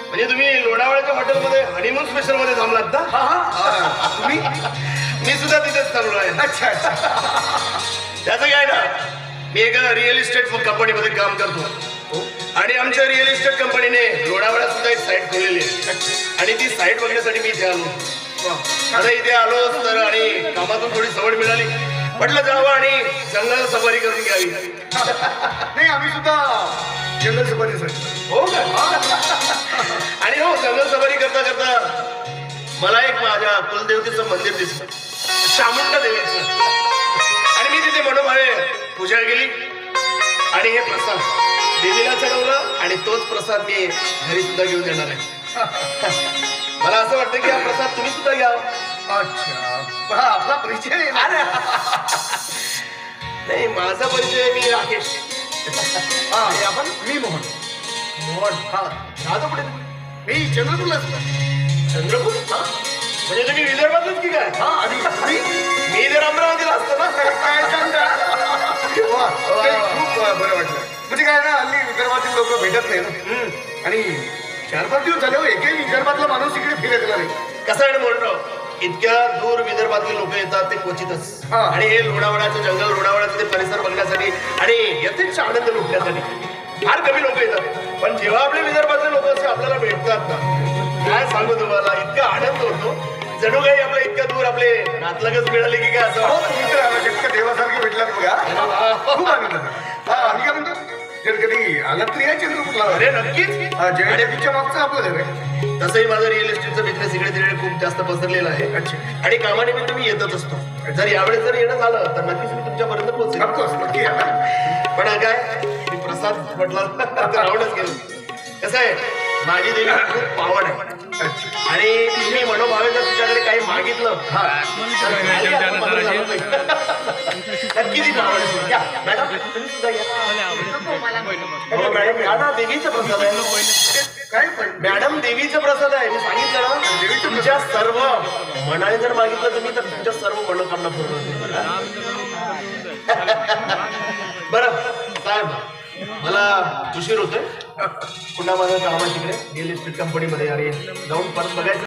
म्हणजे तुम्ही लोणावळ्याच्या हॉटेलमध्ये हनीमून स्पेशल मध्ये थांबलात ना? तुम्ही? मी सुद्धा तिथेच थांबलो आहे. अच्छा अच्छा. त्याचं काय ना, मी एका रिअल इस्टेट कंपनीमध्ये काम करतो आणि आमच्या रिअल इस्टेट कंपनीने लोणावळ्यात सुद्धा एक साईट खोललेली आहे आणि ती साईट बघण्यासाठी मी इथे आलो. आता इथे आलो तर आणि कामातून थोडी सवड मिळाली, म्हटलं जावं आणि जंगल सफारी करून घ्यावी. नाही, आम्ही सुद्धा जंगल सफारीसाठी. हो का? आणि हो, जंगल सफारी करता करता मला एक माझ्या कुलदेवतेचं मंदिर दिसलं, चामुंडा देवीचं. आणि मी तिथे मनोभावे पूजा केली आणि हे प्रसाद देवीला चढवलं आणि तोच प्रसाद मी घरी सुद्धा घेऊन येणार आहे. मला असं वाटतं की हा प्रसाद तुम्ही सुद्धा घ्या. अच्छा, आपला परिचय नाही, माझा परिचय मी राकेश. आणि आपण? मी मोहन. मोहन. हा. राहतो कुठे तुम्ही? मी चंद्रपूरला असतो. चंद्रपूर? म्हणजे तुम्ही विदर्भातच की काय? हा. आणि तुम्ही? मी जर अमरावतीला असतो ना. काय सांगता? खूप बरं वाटलं. म्हणजे काय ना, हल्ली विदर्भातील लोक भेटत नाही ना. आणि 4-5 दिवस झाले हो, एकही विदर्भातला माणूस इकडे फिरकला नाही. कसं आहे म्हणतो, इतक्या दूर विदर्भातले लोक येतात ते क्वचितच. आणि हे लोणावळ्याचं जंगल, लोणावळ्याचं ते परिसर बघण्यासाठी आणि यथेच आनंद लुटण्यासाठी फार कमी लोक येतात. पण जेव्हा आपले विदर्भातले लोक असे आपल्याला भेटतात ना, काय सांगू तुम्हाला, इतका आनंद होतो जणू काही आपल्या इतक्या दूर आपले नातलगच मिळाले की काय असं. हो, तुम्ही तर इतकं देवासारखे भेटलात बघा. खूप आनंद झाला. आम्ही काय म्हणतो, जर कधी आलात तरी या चंद्रपूरला. अरे नक्कीच. जयदेवीच्या मागचं आपलं घर आहे. तसंही माझं रिअल इस्टेटचा बिझनेस इकडे तिकडे खूप जास्त पसरलेला आहे. अच्छा. आणि कामानिमित्त मी येतच असतो. जर यावेळेस जर येणं झालं तर नक्कीच मी तुमच्यापर्यंत पोहोचेन. ऑफकोर्स, नक्की या. पण काय, मी प्रसाद म्हटला तर राहूनच गेलो. कसं आहे, माझी देवी खूप पावन आहे आणि तुम्ही मनोभावे जर तुझ्याकडे काही मागितलं नक्की ती आवडेल. या मॅडम, तुम्ही सुद्धा या. हो, मॅडम या ना, देवीचा प्रसाद आहे. काय पण मॅडम, देवीचा प्रसाद आहे, मी सांगितलं ना. देवीचं तुमच्या सर्व मनाने जर मागितलं तुम्ही तर तुमच्या सर्व मनोकामना पूर्ण होतील. बरं साहेब, मला उशीर होतोय. पुन्हा माझं काम आहे तिकडे रिअल इस्टेट कंपनीमध्ये आणि जाऊन परत बघायचं.